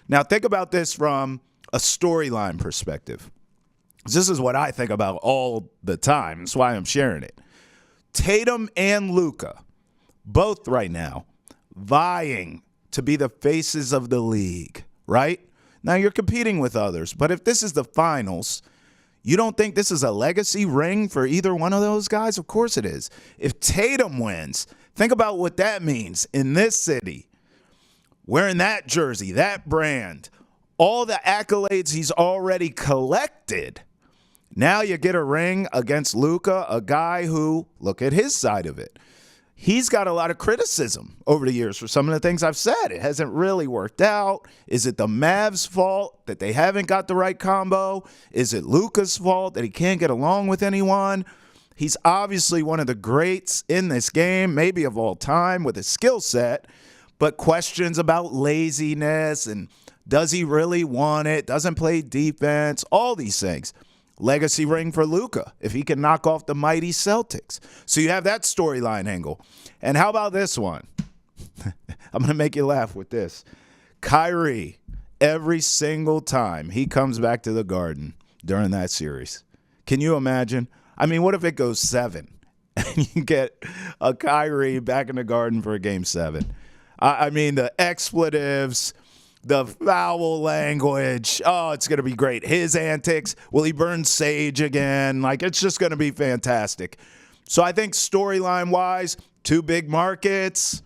Now, think about this from a storyline perspective. This is what I think about all the time. That's why I'm sharing it. Tatum and Luka, both right now, vying to be the faces of the league, right? Now, you're competing with others, but if this is the finals, you don't think this is a legacy ring for either one of those guys? Of course it is. If Tatum wins, think about what that means in this city. Wearing that jersey, that brand, all the accolades he's already collected. Now you get a ring against Luka, a guy who, look at his side of it. He's got a lot of criticism over the years for some of the things I've said. It hasn't really worked out. Is it the Mavs' fault that they haven't got the right combo? Is it Luka's fault that he can't get along with anyone? He's obviously one of the greats in this game, maybe of all time, with his skill set, but questions about laziness and does he really want it? Doesn't play defense, all these things. Legacy ring for Luka if he can knock off the mighty Celtics. So you have that storyline angle. And how about this one? I'm going to make you laugh with this. Kyrie, every single time he comes back to the Garden during that series. Can you imagine? I mean, what if it goes 7 and you get a Kyrie back in the Garden for a Game 7? I mean, the expletives, the foul language. Oh, it's going to be great. His antics. Will he burn sage again? Like, it's just going to be fantastic. So I think storyline-wise, 2 big markets,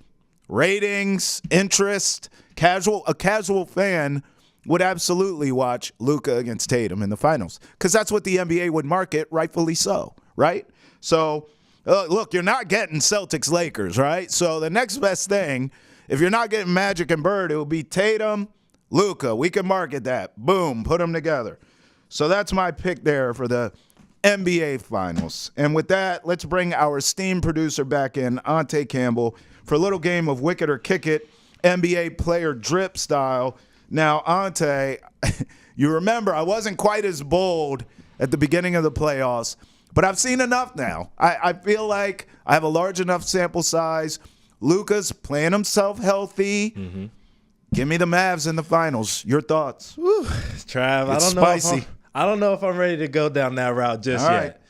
ratings, interest, a casual fan would absolutely watch Luka against Tatum in the finals because that's what the NBA would market, rightfully so, right? So, look, you're not getting Celtics-Lakers, right? So the next best thing, if you're not getting Magic and Bird, it will be Tatum, Luka. We can market that. Boom, put them together. So that's my pick there for the NBA Finals. And with that, let's bring our esteemed producer back in, Ante Campbell, for a little game of Wick It or Kick It, NBA player drip style. Now, Ante, you remember I wasn't quite as bold at the beginning of the playoffs, but I've seen enough now. I feel like I have a large enough sample size. Luka's playing himself healthy. Mm-hmm. Give me the Mavs in the finals. Your thoughts? Whew, Trav, I don't know if I'm ready to go down that route just yet.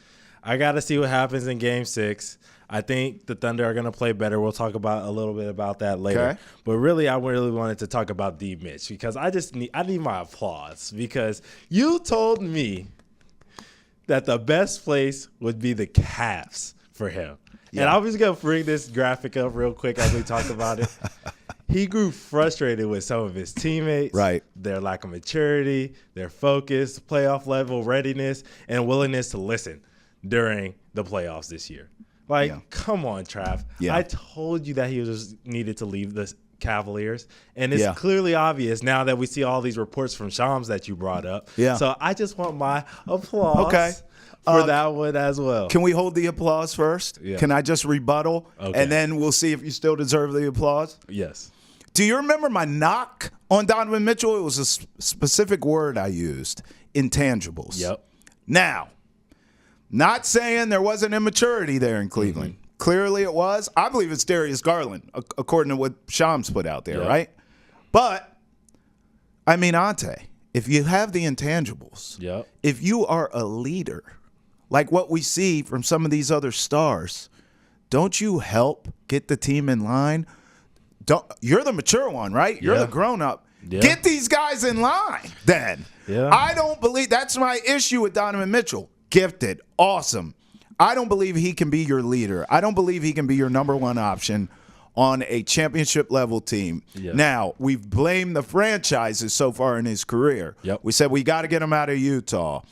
I got to see what happens in Game 6. I think the Thunder are going to play better. We'll talk about a little bit about that later. Okay. But really, I really wanted to talk about D. Mitch because I need my applause because you told me that the best place would be the Cavs for him. Yeah. And I'm just going to bring this graphic up real quick as we talk about it. He grew frustrated with some of his teammates, right? Their lack of maturity, their focus, playoff level readiness, and willingness to listen during the playoffs this year. Come on, Trav. Yeah. I told you that he was needed to leave the Cavaliers, and it's clearly obvious now that we see all these reports from Shams that you brought up. Yeah. So I just want my applause. Okay. For that one as well. Can we hold the applause first? Yeah. Can I just rebuttal? Okay. And then we'll see if you still deserve the applause? Yes. Do you remember my knock on Donovan Mitchell? It was a specific word I used, intangibles. Yep. Now, not saying there wasn't immaturity there in Cleveland. Mm-hmm. Clearly it was. I believe it's Darius Garland, according to what Shams put out there, right? But, I mean, Ante, if you have the intangibles, if you are a leader, like what we see from some of these other stars, don't you help get the team in line? You're the mature one, right? You're the grown-up. Yeah. Get these guys in line then. Yeah. I don't believe – that's my issue with Donovan Mitchell. Gifted. Awesome. I don't believe he can be your leader. I don't believe he can be your number one option on a championship-level team. Yeah. Now, we've blamed the franchises so far in his career. Yep. We said we got to get him out of Utah.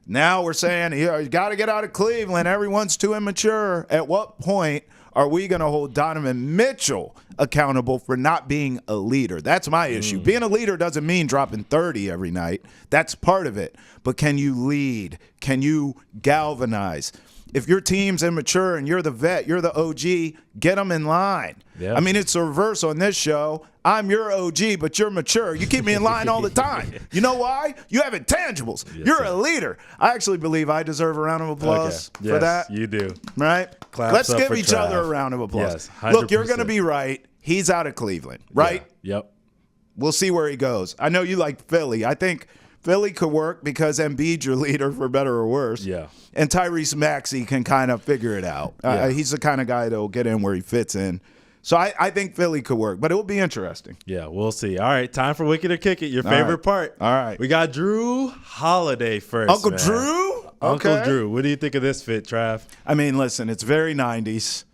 Now we're saying you got to get out of Cleveland. Everyone's too immature. At what point are we going to hold Donovan Mitchell accountable for not being a leader? That's my issue. Being a leader doesn't mean dropping 30 every night. That's part of it. But can you lead? Can you galvanize? If your team's immature and you're the vet, you're the OG, get them in line. Yep. I mean, it's a reverse on this show. I'm your OG, but you're mature. You keep me in line all the time. You know why? You have intangibles. Yes, you're a leader. I actually believe I deserve a round of applause for that. You do. Right? Let's give each other a round of applause. Yes, look, you're going to be right. He's out of Cleveland, right? Yeah. Yep. We'll see where he goes. I know you like Philly. I think Philly could work because Embiid's your leader, for better or worse. Yeah. And Tyrese Maxey can kind of figure it out. He's the kind of guy that will get in where he fits in. So I think Philly could work, but it will be interesting. Yeah, we'll see. All right, time for Wicked or Kick It, your favorite part. All right. We got Drew Holiday first. Uncle man. Drew? Uncle Drew. What do you think of this fit, Trav? I mean, listen, it's very 90s.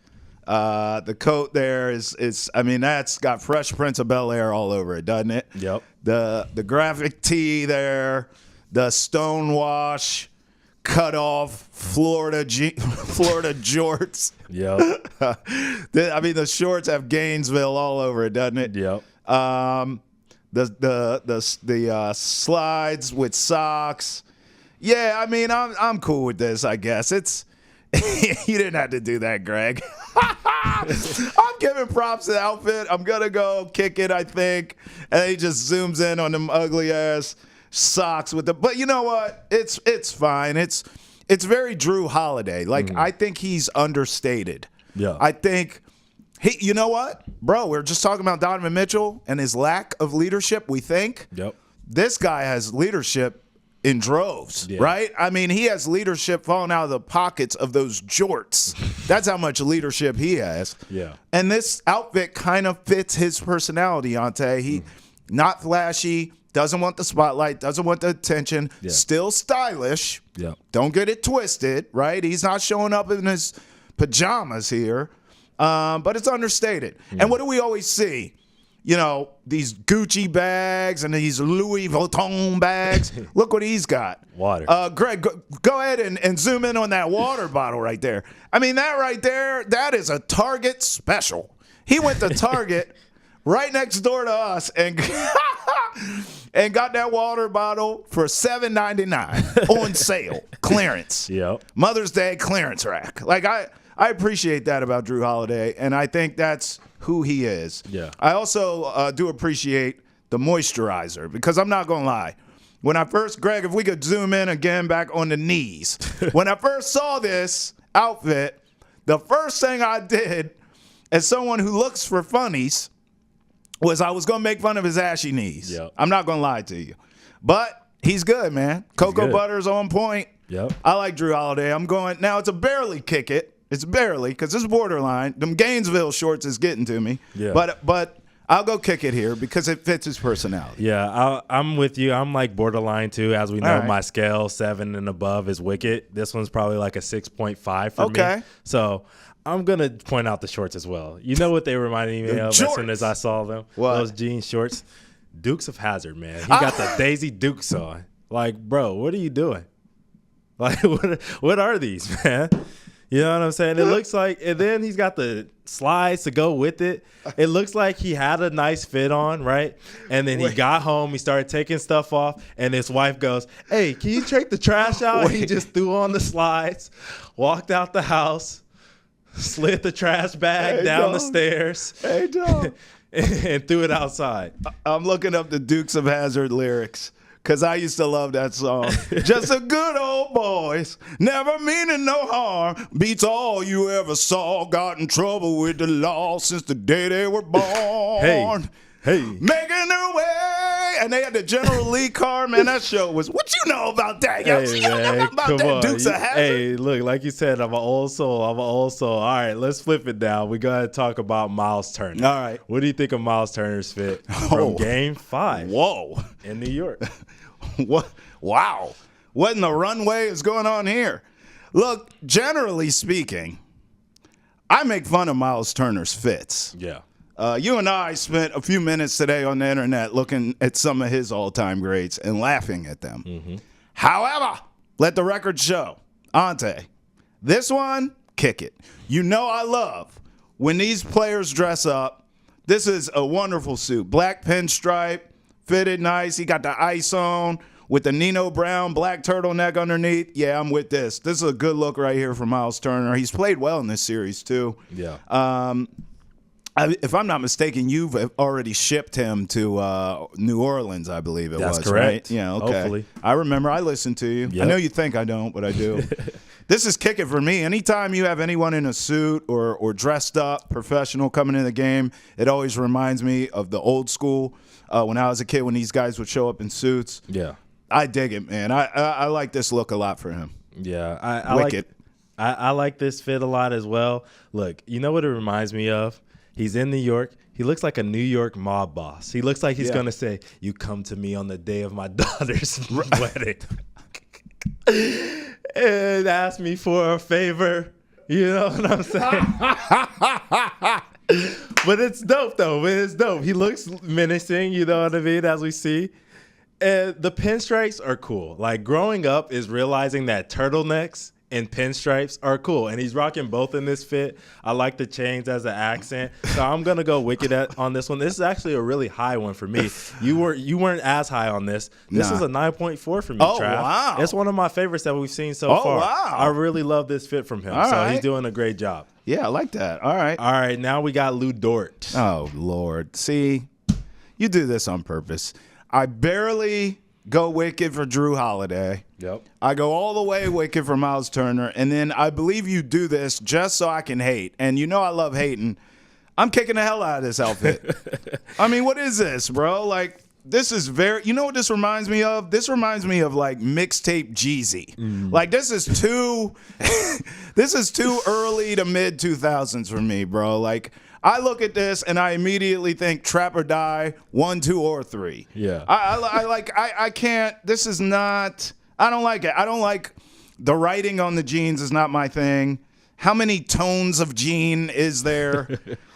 The coat there is that's got Fresh Prince of Bel-Air all over it, doesn't it? Yep. The graphic tee there, the stonewash, cut off Florida jorts. Yep. The shorts have Gainesville all over it, doesn't it? Yep. The slides with socks. Yeah, I mean, I'm cool with this, I guess. It's you didn't have to do that, Greg. I'm giving props to the outfit. I'm gonna go kick it, I think. And he just zooms in on them ugly ass socks with the. But you know what? It's fine. It's very Drew Holiday. Like I think he's understated. Yeah. I think. You know what, bro? We're just talking about Donovan Mitchell and his lack of leadership. We think. Yep. This guy has leadership in droves, right? I mean, he has leadership falling out of the pockets of those jorts. That's how much leadership he has. Yeah. And this outfit kind of fits his personality, Ante. He not flashy, doesn't want the spotlight, doesn't want the attention, still stylish. Yeah. Don't get it twisted, right? He's not showing up in his pajamas here, but it's understated. And what do we always see? You know, these Gucci bags and these Louis Vuitton bags. Look what he's got. Water. Greg, go ahead and zoom in on that water bottle right there. I mean, that right there, that is a Target special. He went to Target right next door to us and and got that water bottle for $7.99 on sale. Clearance. Yep. Mother's Day clearance rack. Like, I appreciate that about Drew Holiday, and I think that's who he is. Yeah. I also do appreciate the moisturizer because I'm not going to lie. When I first, Greg, if we could zoom in again back on the knees. When I first saw this outfit, the first thing I did as someone who looks for funnies was I was going to make fun of his ashy knees. Yep. I'm not going to lie to you. But he's good, man. Cocoa butter's on point. Yep. I like Drew Holiday. I'm going, now it's a barely kick it. It's barely, because it's borderline. Them Gainesville shorts is getting to me. Yeah. But I'll go kick it here because it fits his personality. Yeah, I'm with you. I'm like borderline too. As we know, right. my scale 7 and above is Wicked. This one's probably like a 6.5 for me. So I'm going to point out the shorts as well. You know what they reminded me of as soon as I saw them? What? Those jean shorts. Dukes of Hazzard, man. He got the Daisy Dukes on. Like, bro, what are you doing? Like, what are these, man? You know what I'm saying? It looks like, and then he's got the slides to go with it. It looks like he had a nice fit on, right? And then he got home, he started taking stuff off, and his wife goes, "Hey, can you take the trash out?" And he just threw on the slides, walked out the house, slid the trash bag down the stairs, and threw it outside. I'm looking up the Dukes of Hazzard lyrics. Because I used to love that song. Just a good old boys, never meaning no harm. Beats all you ever saw. Got in trouble with the law since the day they were born. Hey. Making their way. And they had the General Lee car. Man, that show was, what you know about that? You know about that Dukes of Hazzard? Hey, look, like you said, I'm an old soul. All right, let's flip it down. We got to talk about Miles Turner. All right. What do you think of Miles Turner's fit from Game 5? Whoa. In New York. What? Wow. What in the runway is going on here? Look, generally speaking, I make fun of Miles Turner's fits. Yeah. You and I spent a few minutes today on the internet looking at some of his all-time greats and laughing at them. Mm-hmm. However, let the record show, Ante, this one, kick it. You know I love when these players dress up. This is a wonderful suit. Black pinstripe, fitted nice. He got the ice on with the Nino Brown black turtleneck underneath. Yeah, I'm with this. This is a good look right here for Miles Turner. He's played well in this series, too. Yeah. if I'm not mistaken, you've already shipped him to New Orleans, I believe That's was. correct. Right? Yeah, okay. Hopefully. I remember. I listened to you. Yep. I know you think I don't, but I do. This is kicking for me. Anytime you have anyone in a suit or dressed up, professional coming in the game, it always reminds me of the old school when I was a kid when these guys would show up in suits. Yeah. I dig it, man. I like this look a lot for him. Yeah. I like it. I like this fit a lot as well. Look, you know what it reminds me of? He's in New York. He looks like a New York mob boss. He looks like he's going to say, "You come to me on the day of my daughter's wedding and ask me for a favor." You know what I'm saying? But it's dope, though. It's dope. He looks menacing, you know what I mean, as we see. And the pinstripes are cool. Like, growing up is realizing that turtlenecks and pinstripes are cool, and he's rocking both in this fit. I like the chains as an accent, so I'm gonna go Wicked on this one. This is actually a really high one for me. You weren't as high on this. This is a 9.4 for me, Oh, Trav. wow. It's one of my favorites that we've seen so far. Wow. I really love this fit from him. All so right. he's doing a great job. Yeah, I like that. All right. Now we got Lou Dort. Oh, Lord. See, you do this on purpose. I barely go Wicked for Drew Holiday. Yep. I go all the way Wicked for Miles Turner. And then I believe you do this just so I can hate. And you know I love hating. I'm kicking the hell out of this outfit. I mean, what is this, bro? Like, this is very, you know what this reminds me of? This reminds me of like mixtape Jeezy. Like, this is too early to mid 2000s for me, bro. Like, I look at this and I immediately think Trap or Die 1, 2, or 3. Yeah. I can't, this is not, I don't like it. I don't like the writing on the jeans is not my thing. How many tones of jean is there?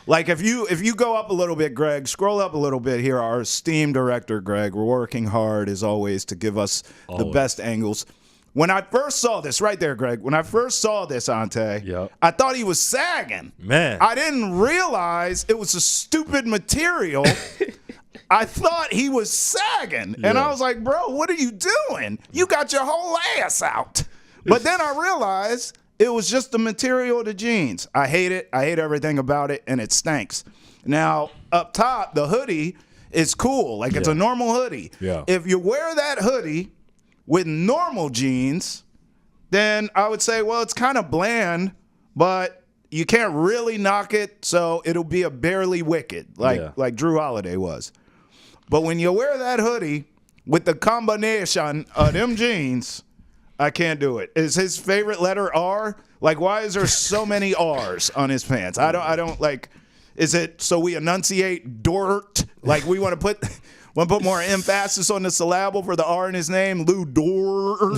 Like, if you go up a little bit, Greg, scroll up a little bit here. Our esteemed director, Greg, we're working hard as always to give us the best angles. When I first saw this, right there, Greg, when I first saw this, Ante, Yep. I thought he was sagging. Man. I didn't realize it was a stupid material. I thought he was sagging. And I was like, bro, what are you doing? You got your whole ass out. But then I realized it was just the material of the jeans. I hate it. I hate everything about it, and it stinks. Now, up top, the hoodie is cool. Like, it's a normal hoodie. Yeah. If you wear that hoodie with normal jeans, then I would say, well, it's kind of bland, but you can't really knock it, so it'll be a barely Wicked, like Drew Holiday was. But when you wear that hoodie with the combination of them jeans, I can't do it. Is his favorite letter R? Like, why is there so many R's on his pants? I don't like. Is it so we enunciate Dort? Like, we want to put more emphasis on the syllable for the R in his name? Lou Dort.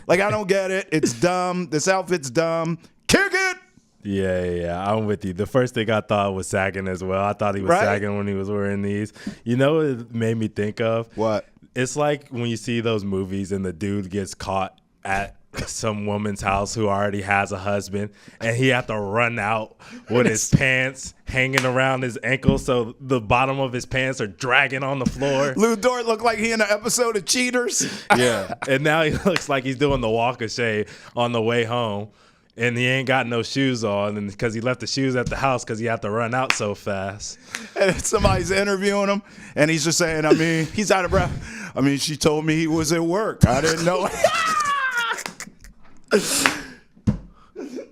Like, I don't get it. It's dumb. This outfit's dumb. Kick it. Yeah, I'm with you. The first thing I thought was sagging as well. I thought he was sagging when he was wearing these. You know what it made me think of? What? It's like when you see those movies and the dude gets caught at some woman's house who already has a husband, and he had to run out with his pants hanging around his ankles, so the bottom of his pants are dragging on the floor. Lou Dort looked like he in an episode of Cheaters. Yeah, and now he looks like he's doing the walk of shame on the way home, and he ain't got no shoes on, and because he left the shoes at the house because he had to run out so fast. And somebody's interviewing him, and he's just saying, I mean, he's out of breath. I mean, she told me he was at work. I didn't know.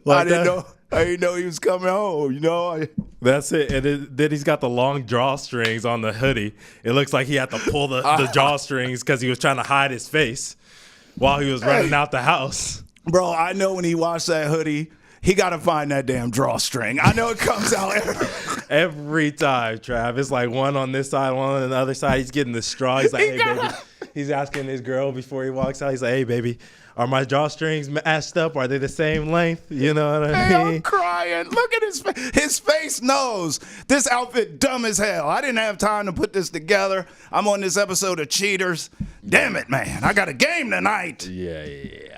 I didn't know he was coming home, you know. That's it. And then he's got the long drawstrings on the hoodie. It looks like he had to pull the drawstrings because he was trying to hide his face while he was running out the house. Bro, I know when he washed that hoodie, he got to find that damn drawstring. I know it comes out every time, Trav. It's like one on this side, one on the other side. He's getting the straw. He's like, hey, baby. He's asking his girl before he walks out. He's like, hey, baby, are my drawstrings matched up? Are they the same length? You know what I mean? I'm crying. Look at his face. His face knows this outfit dumb as hell. I didn't have time to put this together. I'm on this episode of Cheaters. Damn it, man. I got a game tonight. Yeah.